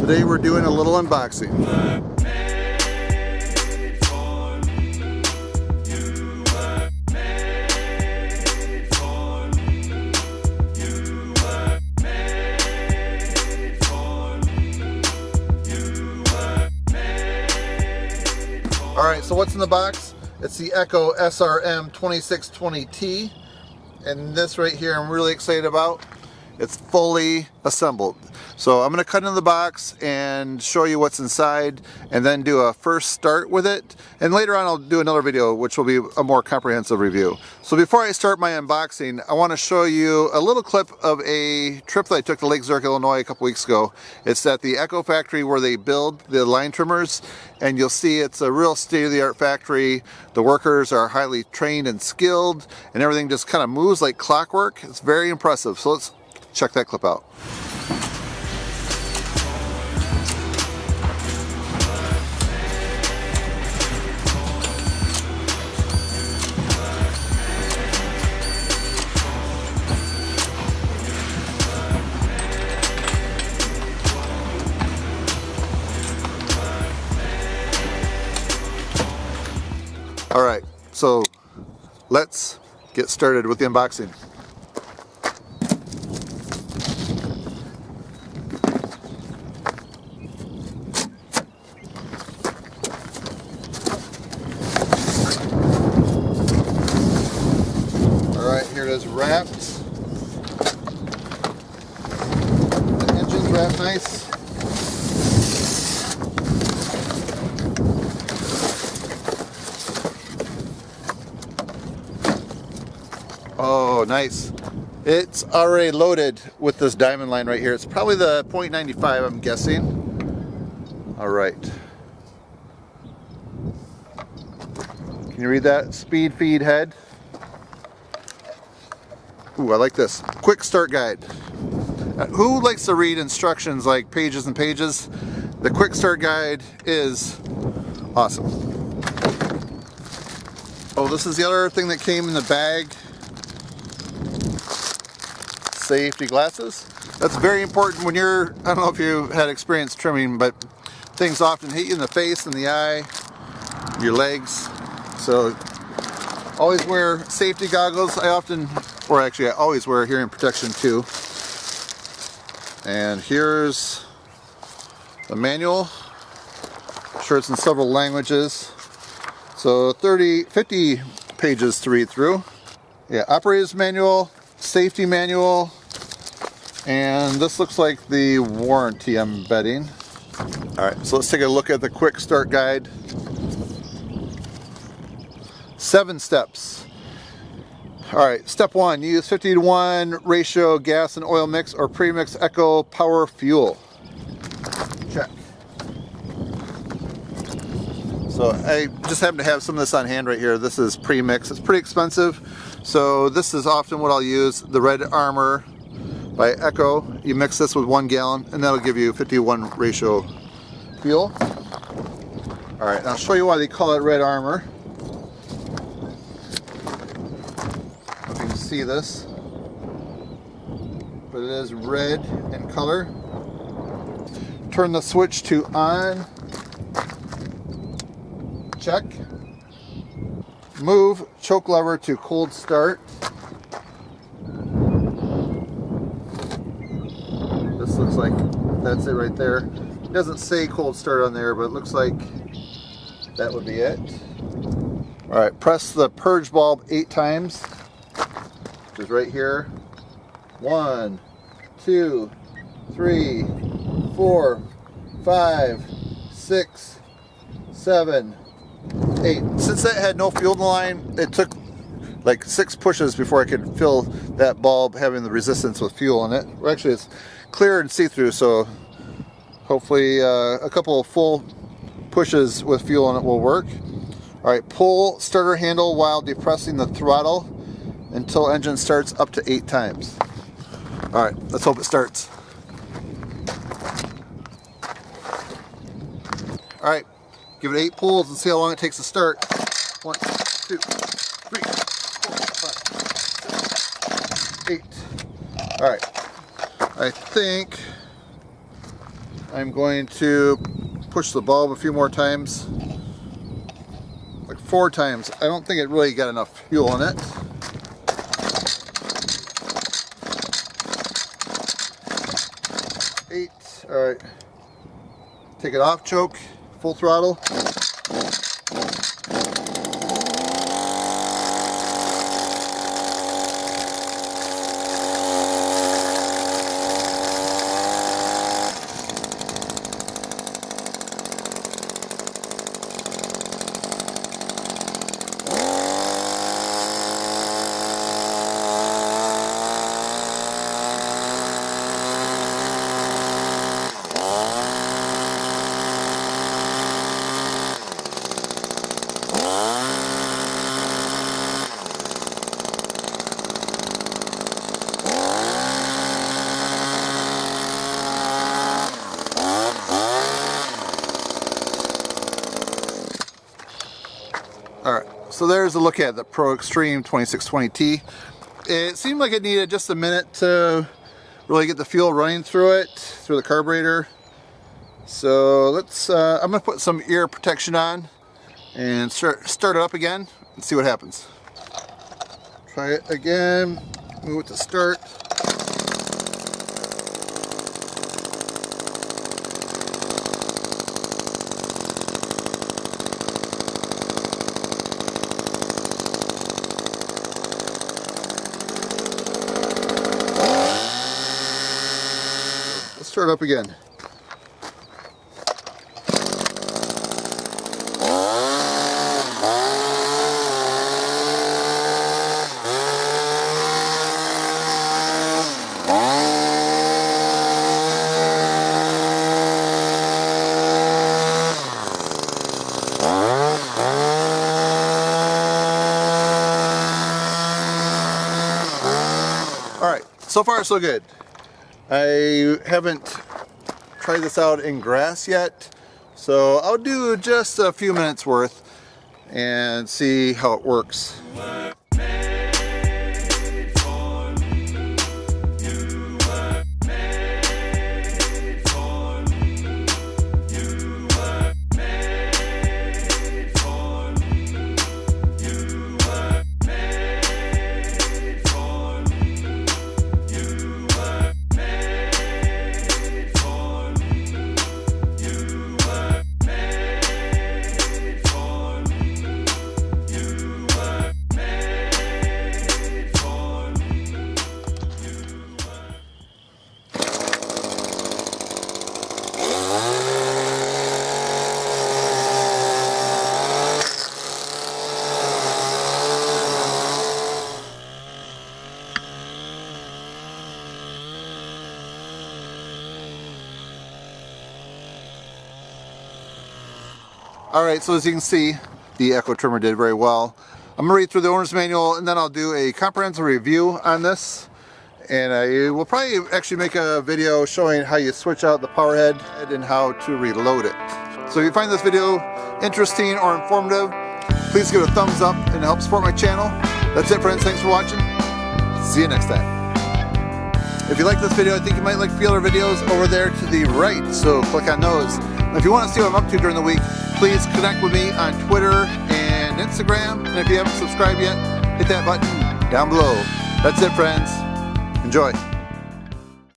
Today we're doing a little unboxing. Alright, so what's in the box? It's the Echo Srm-2620T, and this right here I'm really excited about. It's fully assembled. So I'm going to cut into the box and show you what's inside and then do a first start with it. And later on I'll do another video which will be a more comprehensive review. So before I start my unboxing, I want to show you a little clip of a trip that I took to Lake Zurich, Illinois a couple weeks ago. It's at the Echo factory where they build the line trimmers, and you'll see it's a real state-of-the-art factory. The workers are highly trained and skilled, and everything just kind of moves like clockwork. It's very impressive. So let's check that clip out. All right, so let's get started with the unboxing. Here it is wrapped. The engine's wrapped nice. Oh, nice. It's already loaded with this diamond line right here. It's probably the .95, I'm guessing. All right. Can you read that? Speed feed head. Ooh, I like this. Quick start guide. Who likes to read instructions like pages and pages? The quick start guide is awesome. Oh, this is the other thing that came in the bag. Safety glasses. That's very important when you're, I don't know if you had experience trimming, but things often hit you in the face and the eye, your legs. So always wear safety goggles. I always wear hearing protection too. And here's the manual. I'm sure it's in several languages. So 50 pages to read through. Yeah, operator's manual, safety manual, and this looks like the warranty, I'm betting. All right, so let's take a look at the quick start guide. 7 steps. Alright, step 1, use 50:1 ratio gas and oil mix or premix Echo Power Fuel. Check. So I just happen to have some of this on hand right here. This is premix. It's pretty expensive. So this is often what I'll use, the Red Armor by Echo. You mix this with 1 gallon and that'll give you 50:1 ratio fuel. Alright, I'll show you why they call it Red Armor. See this, but it is red in color. Turn the switch to on. Check. Move choke lever to cold start. This looks like that's it right there. It doesn't say cold start on there, but it looks like that would be it. All right, press the purge bulb 8 times. Which is right here. 1, 2, 3, 4, 5, 6, 7, 8. Since that had no fuel in the line, it took like 6 pushes before I could fill that bulb having the resistance with fuel in it. Well, actually, it's clear and see-through, so hopefully a couple of full pushes with fuel in it will work. All right, pull starter handle while depressing the throttle until engine starts up to 8 times. All right, let's hope it starts. All right, give it 8 pulls and see how long it takes to start. 1, 2, 3, 4, 5, 6, 7, 8. All right, I think I'm going to push the bulb a few more times, like 4 times. I don't think it really got enough fuel in it. All right, take it off, choke, full throttle. Alright, so there's a look at the Proxtreme 2620T. It seemed like it needed just a minute to really get the fuel running through it, through the carburetor. So let's, I'm going to put some ear protection on and start it up again and see what happens. Try it again, move it to start. Start up again. All right, so far so good. I haven't tried this out in grass yet, so I'll do just a few minutes worth and see how it works. Alright, so as you can see, the Echo Trimmer did very well. I'm going to read through the owner's manual and then I'll do a comprehensive review on this. And I will probably actually make a video showing how you switch out the power head and how to reload it. So if you find this video interesting or informative, please give it a thumbs up and help support my channel. That's it, friends. Thanks for watching. See you next time. If you like this video, I think you might like a few other videos over there to the right, so click on those. And if you want to see what I'm up to during the week, please connect with me on Twitter and Instagram. And if you haven't subscribed yet, hit that button down below. That's it, friends. Enjoy.